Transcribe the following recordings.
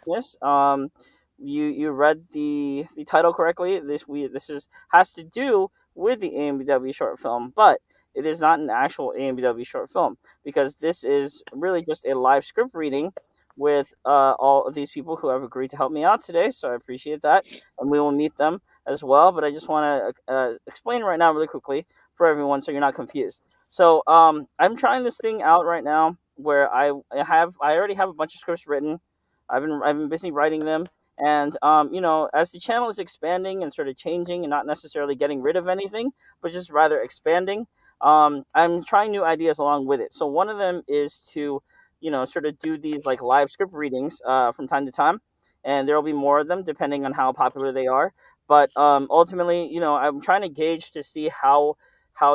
Yes. You read the title correctly. This is has to do with the AMBW short film, but it is not an actual AMBW short film because this is really just a live script reading with all of these people who have agreed to help me out today. So I appreciate that, and we will meet them as well. But I just want to explain right now, really quickly, for everyone, so you're not confused. So I'm trying this thing out right now where I already have a bunch of scripts written. I've been busy writing them, and as the channel is expanding and sort of changing, and not necessarily getting rid of anything, but just rather expanding. I'm trying new ideas along with it. So one of them is to, sort of do these like live script readings from time to time, and there will be more of them depending on how popular they are. But ultimately, I'm trying to gauge to see how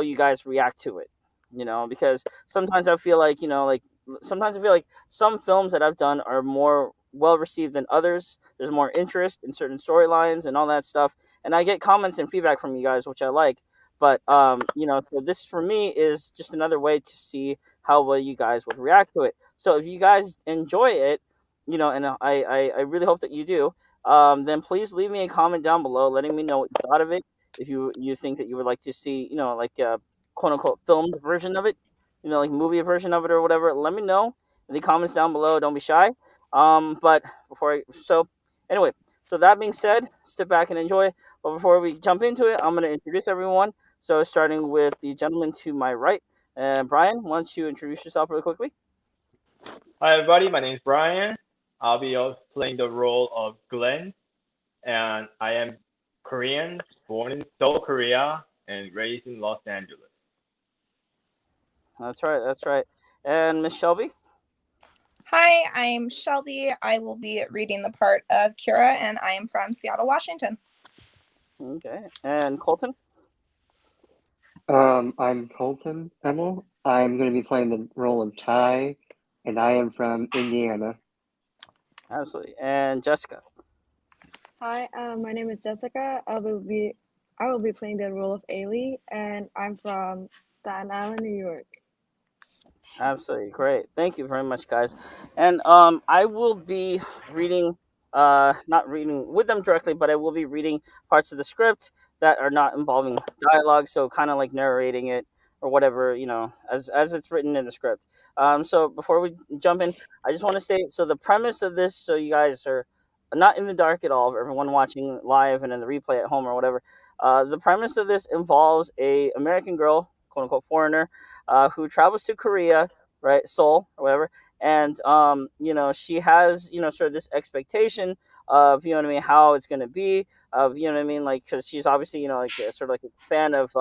you guys react to it. Because sometimes I feel like sometimes I feel like some films that I've done are more well received than others. There's more interest in certain storylines and all that stuff, and I get comments and feedback from you guys, which I like. But so this for me is just another way to see how well you guys would react to it. So if you guys enjoy it, and I really hope that you do, then please leave me a comment down below, letting me know what you thought of it. If you think that you would like to see, like a quote unquote filmed version of it, like movie version of it or whatever, let me know in the comments down below. Don't be shy. But before I, so anyway, so that being said, sit back and enjoy. But before we jump into it, I'm going to introduce everyone. So starting with the gentleman to my right, Brian, why don't you introduce yourself really quickly? Hi everybody, my name is Brian. I'll be playing the role of Glenn, and I am Korean, born in Seoul, Korea, and raised in Los Angeles. That's right. That's right. And Miss Shelby. Hi, I'm Shelby. I will be reading the part of Kira, and I am from Seattle, Washington. Okay. And Colton. I'm Colton Hemmel. I'm going to be playing the role of Ty, and I am from Indiana. Absolutely. And Jessica. Hi, my name is Jessica. I will be playing the role of Ailey, and I'm from Staten Island, New York. Absolutely great. Thank you very much, guys. And I will be reading, not reading with them directly, but I will be reading parts of the script that are not involving dialogue. So kind of like narrating it or whatever, as it's written in the script. So before we jump in, I just want to say, so the premise of this, so you guys are not in the dark at all. Everyone watching live and in the replay at home or whatever. The premise of this involves a American girl, quote unquote foreigner, who travels to Korea, right, Seoul or whatever, and she has sort of this expectation of what I mean, how it's gonna be, of what I mean, like because she's obviously like sort of like a fan of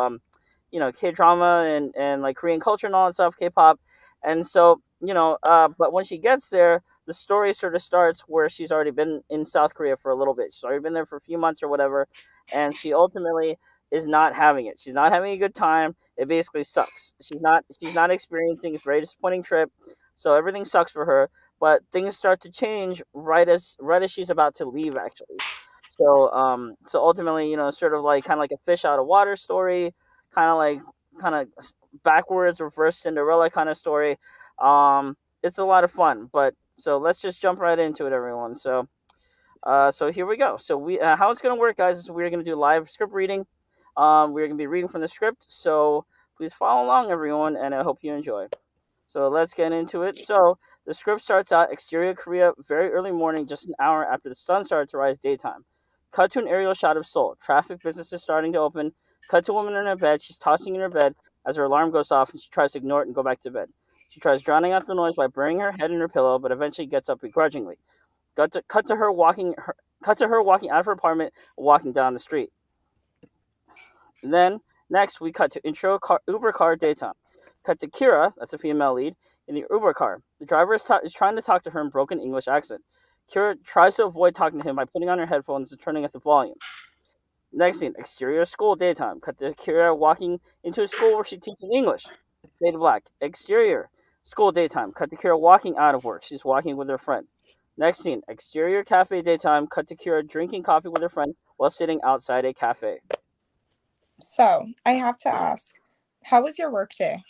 K drama and like Korean culture and all that stuff, K-pop, and so but when she gets there, the story sort of starts where she's already been in South Korea for a little bit. She's already been there for a few months or whatever, and she ultimately is not having it. She's not having a good time. It basically sucks. She's not experiencing. It's a very disappointing trip. So everything sucks for her. But things start to change right as she's about to leave actually. So ultimately, sort of like kind of like a fish out of water story, kind of like kind of backwards reverse Cinderella kind of story. It's a lot of fun, but so let's just jump right into it, everyone. So here we go. So how it's gonna work, guys, is we're gonna do live script reading. We're gonna be reading from the script, so please follow along, everyone, and I hope you enjoy. So let's get into it. So the script starts out exterior Korea, very early morning, just an hour after the sun started to rise, daytime. Cut to an aerial shot of Seoul. Traffic businesses starting to open. Cut to a woman in her bed. She's tossing in her bed as her alarm goes off, and she tries to ignore it and go back to bed. She tries drowning out the noise by burying her head in her pillow, but eventually gets up begrudgingly. Cut to her walking out of her apartment, walking down the street. Then next we cut to Uber car daytime. Cut to Kira, that's a female lead, in the Uber car. The driver is trying to talk to her in broken English accent. Kira tries to avoid talking to him by putting on her headphones and turning up the volume. Next scene, exterior school daytime. Cut to Kira walking into a school where she teaches English. Fade to black. Exterior school daytime. Cut to Kira walking out of work. She's walking with her friend. Next scene, exterior cafe daytime. Cut to Kira drinking coffee with her friend while sitting outside a cafe. So I have to ask, how was your work day?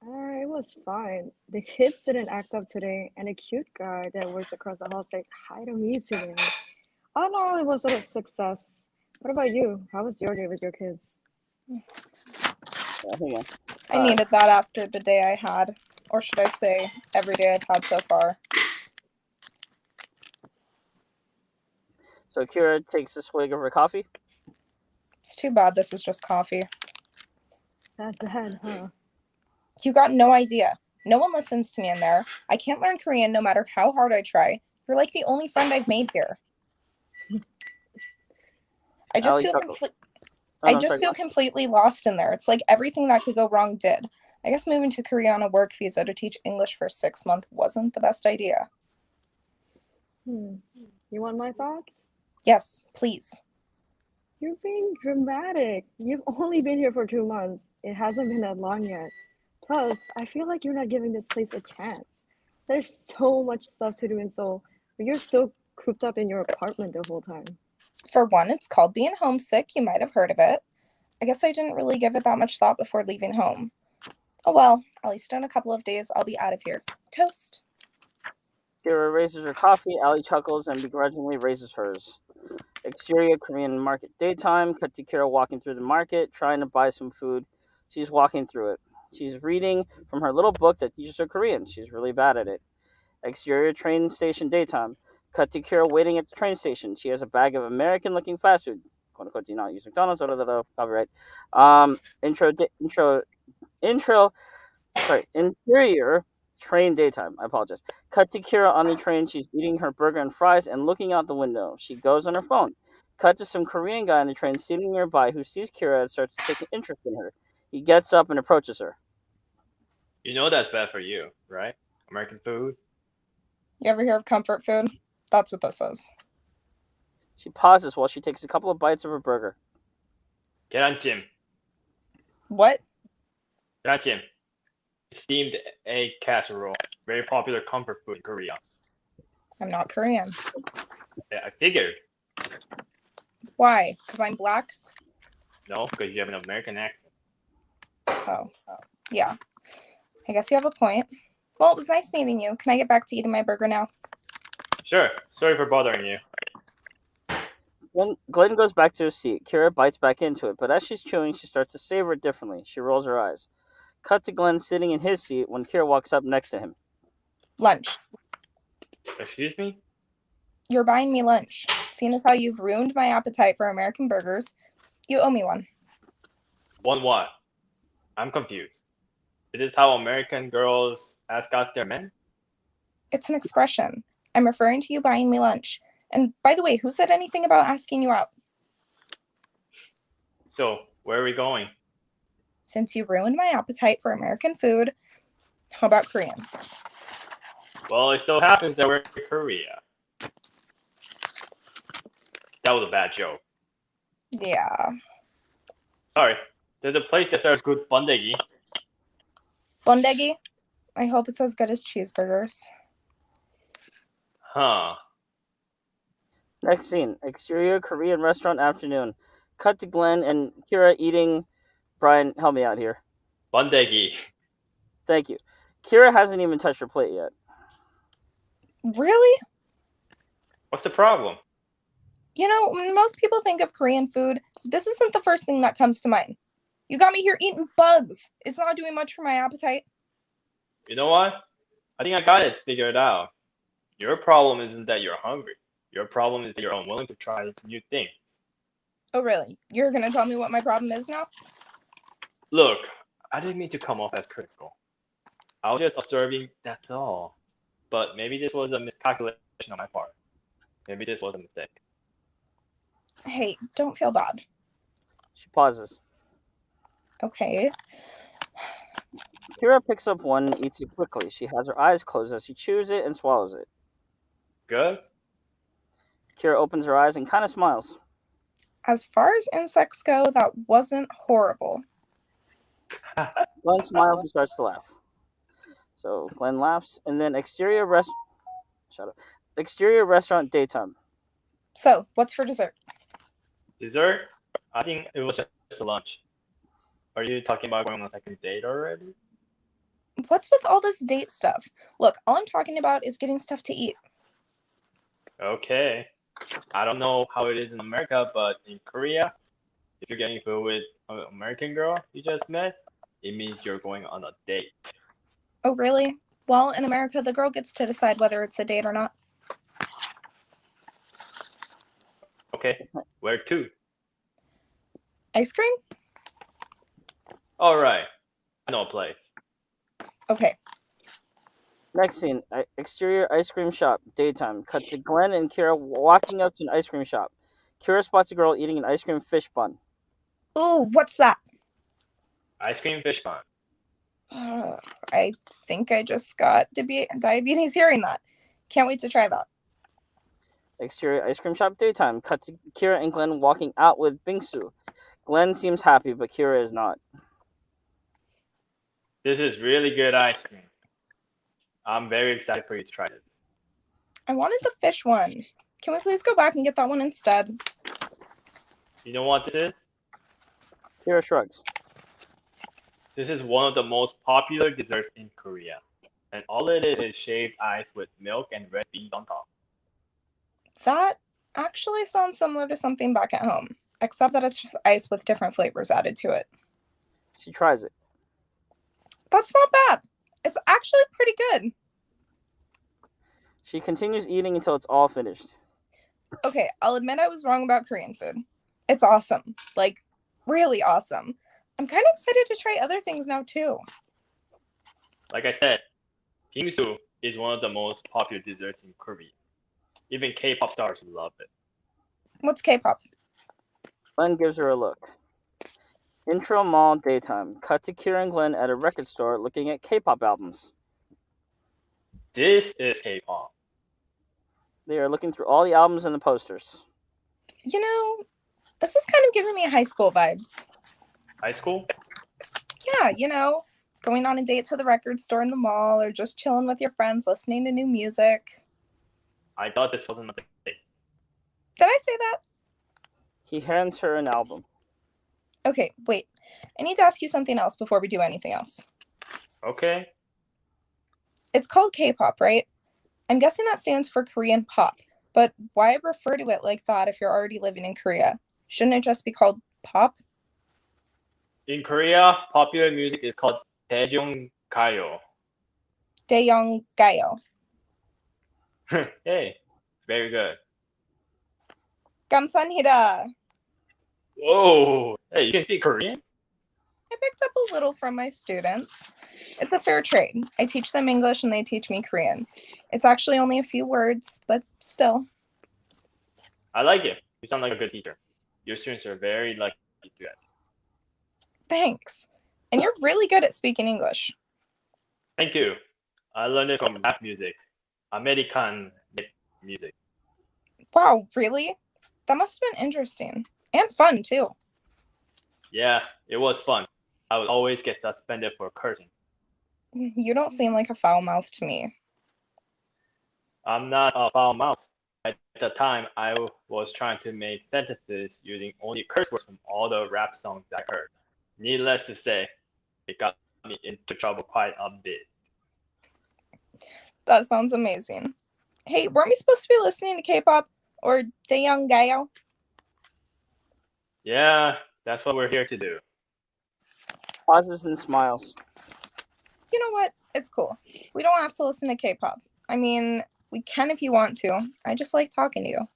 It was fine. The kids didn't act up today, and a cute guy that works across the hall said hi to me today. All in all, it was a success. What about you? How was your day with your kids? Yeah, hang on. I needed that after the day I had, or should I say, every day I've had so far. So Kira takes a swig of her coffee. It's too bad this is just coffee. That bad, huh? You got no idea. No one listens to me in there. I can't learn Korean no matter how hard I try. You're like the only friend I've made here. I just Allie feel chuckles. completely lost in there. It's like everything that could go wrong did. I guess moving to Korea on a work visa to teach English for 6 months wasn't the best idea. You want my thoughts? Yes, please. You're being dramatic. You've only been here for 2 months. It hasn't been that long yet. Plus, I feel like you're not giving this place a chance. There's so much stuff to do in Seoul, but you're so cooped up in your apartment the whole time. For one, it's called being homesick. You might have heard of it. I guess I didn't really give it that much thought before leaving home. Oh well, at least in a couple of days I'll be out of here. Toast. Kira raises her coffee. Allie chuckles and begrudgingly raises hers. Exterior Korean market daytime. Cut to Kira walking through the market, trying to buy some food. She's walking through it. She's reading from her little book that teaches her Korean. She's really bad at it. Exterior train station daytime. Cut to Kira waiting at the train station. She has a bag of American-looking fast food. "Quote unquote, do not use McDonald's." Copyright. Interior train daytime. I apologize. Cut to Kira on the train. She's eating her burger and fries and looking out the window. She goes on her phone. Cut to some Korean guy on the train sitting nearby who sees Kira and starts to take an interest in her. He gets up and approaches her. You know that's bad for you, right? American food. You ever hear of comfort food? That's what this is. She pauses while she takes a couple of bites of her burger. 계란찜. What? 계란찜. Steamed egg casserole. Very popular comfort food in Korea. I'm not Korean. Yeah, I figured. Why? Because I'm black? No, because you have an American accent. Oh, yeah. I guess you have a point. Well, it was nice meeting you. Can I get back to eating my burger now? Sure. Sorry for bothering you. When Glenn goes back to his seat, Kira bites back into it, but as she's chewing, she starts to savor it differently. She rolls her eyes. Cut to Glenn sitting in his seat when Kira walks up next to him. Lunch. Excuse me? You're buying me lunch. Seeing as how you've ruined my appetite for American burgers, you owe me one. One what? I'm confused. Is this how American girls ask out their men? It's an expression. I'm referring to you buying me lunch. And by the way, who said anything about asking you out? So, where are we going? Since you ruined my appetite for American food, how about Korean? Well, it so happens that we're in Korea. That was a bad joke. Yeah. Sorry. There's a place that serves good bandegi. Bondegi? I hope it's as good as cheeseburgers. Huh. Next scene, exterior Korean restaurant afternoon. Cut to Glenn and Kira eating. Brian, help me out here. Bandegi. Thank you. Kira hasn't even touched her plate yet. Really? What's the problem? You know, when most people think of Korean food, this isn't the first thing that comes to mind. You got me here eating bugs. It's not doing much for my appetite. You know what? I think I got it figured out. Your problem isn't that you're hungry. Your problem is that you're unwilling to try new things. Oh, really? You're going to tell me what my problem is now? Look, I didn't mean to come off as critical. I was just observing, that's all. But maybe this was a miscalculation on my part. Maybe this was a mistake. Hey, don't feel bad. She pauses. Okay. Kira picks up one and eats it quickly. She has her eyes closed as she chews it and swallows it. Good? Kira opens her eyes and kind of smiles. As far as insects go, that wasn't horrible. Glenn smiles and starts to laugh. So Glenn laughs, and then exterior restaurant daytime. So, what's for dessert? Dessert? I think it was just a lunch. Are you talking about going on a second date already? What's with all this date stuff? Look, all I'm talking about is getting stuff to eat. Okay. I don't know how it is in America, but in Korea, if you're getting food with an American girl you just met, it means you're going on a date. Oh, really? Well, in America, the girl gets to decide whether it's a date or not. Okay. Where to? Ice cream? All right. I know a place. Okay. Next scene, exterior ice cream shop, daytime. Cut to Glenn and Kira walking up to an ice cream shop. Kira spots a girl eating an ice cream fish bun. Ooh, what's that? Ice cream fish bun. I think I just got diabetes hearing that. Can't wait to try that. Exterior ice cream shop, daytime. Cut to Kira and Glenn walking out with Bingsu. Glenn seems happy, but Kira is not. This is really good ice cream. I'm very excited for you to try this. I wanted the fish one. Can we please go back and get that one instead? You know what this is? Kira shrugs. This is one of the most popular desserts in Korea. And all it is shaved ice with milk and red beans on top. That actually sounds similar to something back at home, except that it's just ice with different flavors added to it. She tries it. That's not bad. It's actually pretty good. She continues eating until it's all finished. Okay, I'll admit I was wrong about Korean food. It's awesome. Like, really awesome. I'm kind of excited to try other things now, too. Like I said, bingsu is one of the most popular desserts in Korea. Even K-pop stars love it. What's K-pop? Glenn gives her a look. Intro mall, daytime. Cut to Kira and Glenn at a record store looking at K-pop albums. This is K-pop. They are looking through all the albums and the posters. You know, this is kind of giving me high school vibes. High school? Yeah, going on a date to the record store in the mall or just chilling with your friends listening to new music. I thought this wasn't a date. Did I say that? He hands her an album. Okay, wait. I need to ask you something else before we do anything else. Okay. It's called K-pop, right? I'm guessing that stands for Korean pop, but why refer to it like that if you're already living in Korea? Shouldn't it just be called pop? In Korea, popular music is called 대중가요. Daeyeong-gayo. Hey, very good. 감사합니다. Whoa, hey, you can speak Korean? I picked up a little from my students. It's a fair trade. I teach them English and they teach me Korean. It's actually only a few words, but still. I like it. You sound like a good teacher. Your students are very lucky to do that. Thanks. And you're really good at speaking English. Thank you. I learned it from rap music, American music. Wow, really? That must have been interesting. And fun, too. Yeah, it was fun. I would always get suspended for cursing. You don't seem like a foul mouth to me. I'm not a foul mouth. At the time, I was trying to make sentences using only curse words from all the rap songs I heard. Needless to say, it got me into trouble quite a bit. That sounds amazing. Hey, weren't we supposed to be listening to K-pop? Or Daeyeong-gayo? Yeah, that's what we're here to do. Pauses and smiles. You know what? It's cool. We don't have to listen to K-pop. I mean, we can if you want to. I just like talking to you.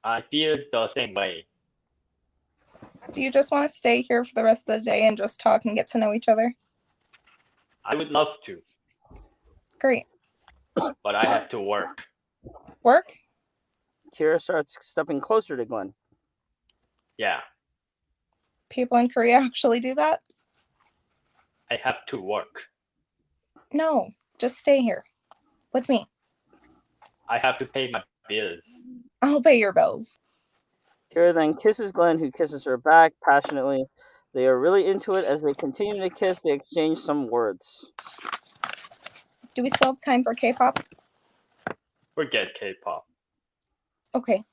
I feel the same way. Do you just want to stay here for the rest of the day and just talk and get to know each other? I would love to, Great. but I have to work. Work? Kira starts stepping closer to Glenn. Yeah, People in Korea actually do that? I have to work. No, just stay here. With me. I have to pay my bills. I'll pay your bills. Kira then kisses Glenn, who kisses her back passionately. They are really into it. As they continue to kiss, they exchange some words. Do we still have time for K-pop? Forget K-pop. Okay.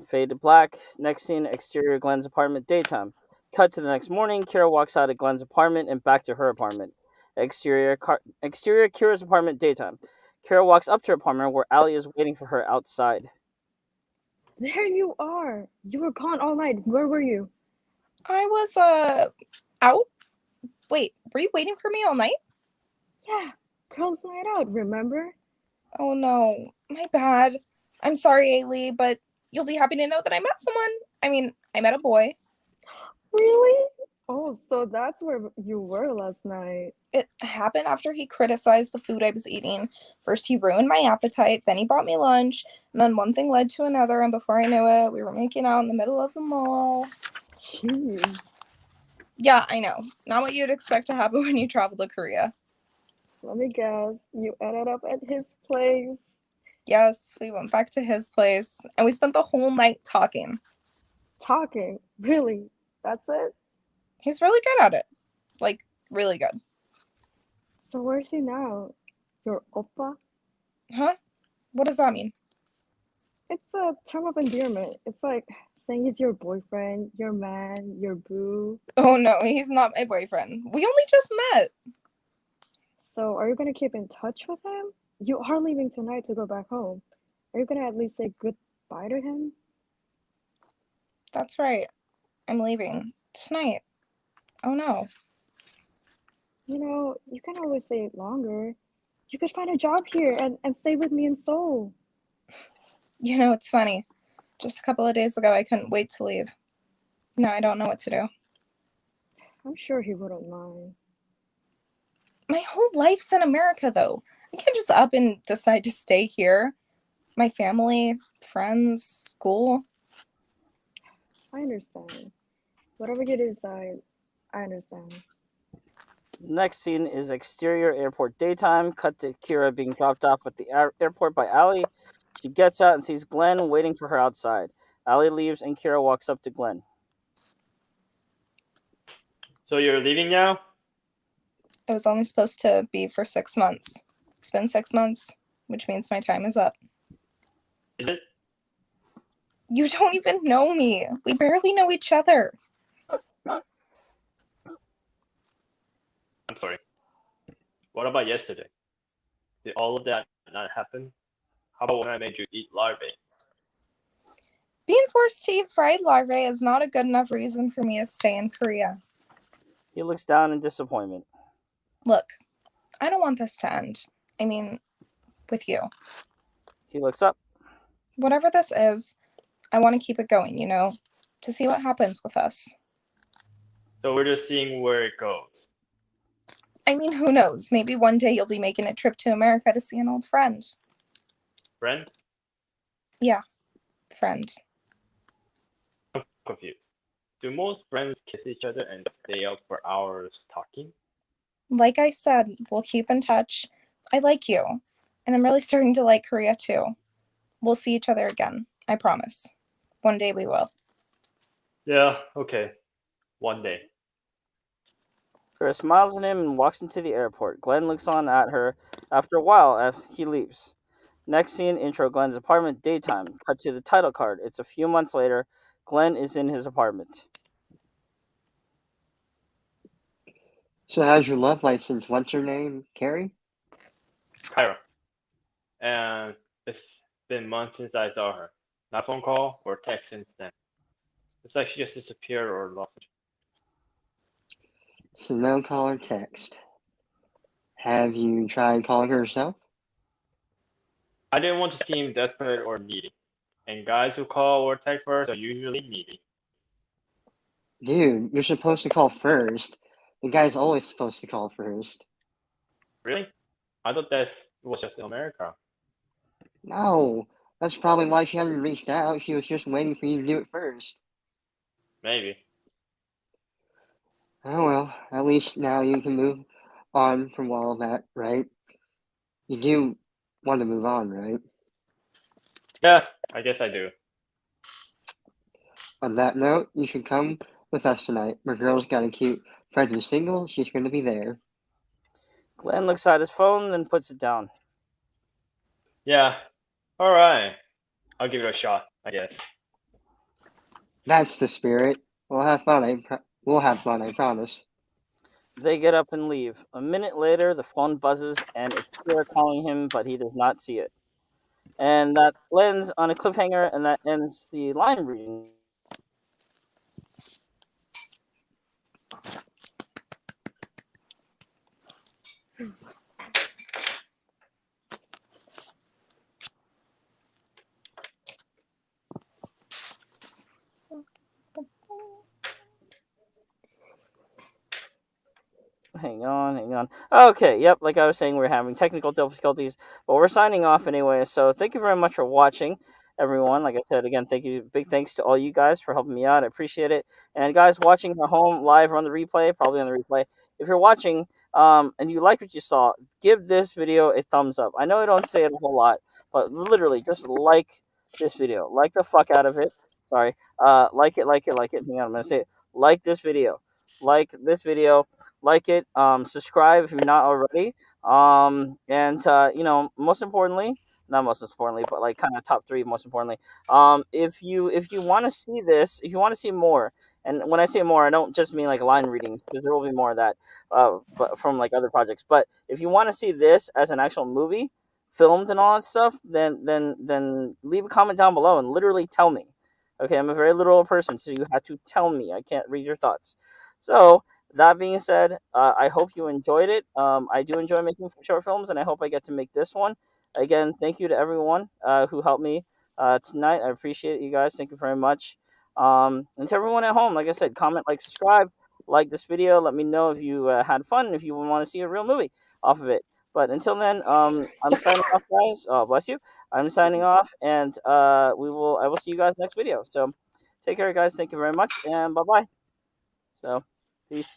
Fade to black. Next scene, exterior Glenn's apartment, daytime. Cut to the next morning. Kira walks out of Glenn's apartment and back to her apartment. Exterior Kira's apartment daytime. Kira walks up to her apartment where Ali is waiting for her outside. There you are. You were gone all night. Where were you? I was, out. Wait, were you waiting for me all night? Yeah, girls' night out, remember? Oh no, my bad. I'm sorry, Ailey, but you'll be happy to know that I met someone. I mean, I met a boy. Really? Oh, so that's where you were last night. It happened after he criticized the food I was eating. First, he ruined my appetite, then he brought me lunch, and then one thing led to another, and before I knew it, we were making out in the middle of the mall. Jeez. Yeah, I know. Not what you'd expect to happen when you travel to Korea. Let me guess. You ended up at his place. Yes, we went back to his place, and we spent the whole night talking. Talking? Really? That's it? He's really good at it. Like, really good. So where's he now? Your oppa? Huh? What does that mean? It's a term of endearment. It's like saying he's your boyfriend, your man, your boo. Oh no, he's not my boyfriend. We only just met. So are you gonna keep in touch with him? You are leaving tonight to go back home. Are you gonna at least say goodbye to him? That's right. I'm leaving tonight. Oh no. You know, you can always stay longer. You could find a job here and stay with me in Seoul. You know, it's funny. Just a couple of days ago, I couldn't wait to leave. Now I don't know what to do. I'm sure he wouldn't mind. My whole life's in America, though. I can't just up and decide to stay here. My family, friends, school. I understand. Whatever you decide, I understand. Next scene is exterior airport daytime. Cut to Kira being dropped off at the airport by Ali. She gets out and sees Glenn waiting for her outside. Ali leaves and Kira walks up to Glenn. So you're leaving now? It was only supposed to be for 6 months. It's been 6 months, which means my time is up. Is it? You don't even know me. We barely know each other. I'm sorry. What about yesterday? Did all of that not happen? How about when I made you eat larvae? Being forced to eat fried larvae is not a good enough reason for me to stay in Korea. He looks down in disappointment. Look, I don't want this to end. I mean, with you. He looks up. Whatever this is, I want to keep it going, to see what happens with us. So we're just seeing where it goes. I mean, who knows? Maybe one day you'll be making a trip to America to see an old friend. Friend? Yeah, friend. I'm confused. Do most friends kiss each other and stay up for hours talking? Like I said, we'll keep in touch. I like you, and I'm really starting to like Korea too. We'll see each other again, I promise. One day we will. Yeah, okay. One day. Kira smiles at him and walks into the airport. Glenn looks on at her. After a while, he leaves. Next scene, intro Glenn's apartment, daytime. Cut to the title card. It's a few months later. Glenn is in his apartment. So how's your love license? What's her name? Carrie? Kyra. And it's been months since I saw her. Not phone call or text since then. It's like she just disappeared or lost it. So no call or text. Have you tried calling her yourself? I didn't want to seem desperate or needy. And guys who call or text first are usually needy. Dude, you're supposed to call first. The guy's always supposed to call first. Really? I thought that was just in America. No, that's probably why she hadn't reached out. She was just waiting for you to do it first. Maybe. Oh well, at least now you can move on from all of that, right? You do want to move on, right? Yeah, I guess I do. On that note, you should come with us tonight. My girl's got a cute friend who's single. She's going to be there. Glenn looks at his phone, then puts it down. Yeah. Alright. I'll give it a shot, I guess. That's the spirit. We'll have fun. We'll have fun. I promise. They get up and leave. A minute later, the phone buzzes and it's Kira calling him, but he does not see it. And that lands on a cliffhanger, and that ends the line reading. Hang on. Okay, yep, like I was saying, we're having technical difficulties, but we're signing off anyway. So thank you very much for watching, everyone. Like I said, again, thank you. Big thanks to all you guys for helping me out. I appreciate it. And guys watching at home, live or on the replay, probably on the replay, if you're watching and you like what you saw, give this video a thumbs up. I know I don't say it a whole lot, but literally just like this video. Like the fuck out of it. Sorry. Like it. Hang on, I'm going to say it. Like this video. Like this video, like it, subscribe if you're not already, and most importantly, not most importantly, but like kind of top three most importantly, if you want to see this, if you want to see more, and when I say more, I don't just mean like line readings, because there will be more of that, but from like other projects. But if you want to see this as an actual movie, filmed and all that stuff, then leave a comment down below and literally tell me. Okay, I'm a very literal person, so you have to tell me. I can't read your thoughts. So that being said, I hope you enjoyed it. I do enjoy making short films, and I hope I get to make this one. Again, thank you to everyone who helped me tonight. I appreciate you guys. Thank you very much. And to everyone at home, like I said, comment, like, subscribe, like this video. Let me know if you had fun, if you want to see a real movie off of it. But until then, I'm signing off, guys. Oh, bless you. I'm signing off, and I will see you guys next video. So take care, guys. Thank you very much, and bye bye. So, peace.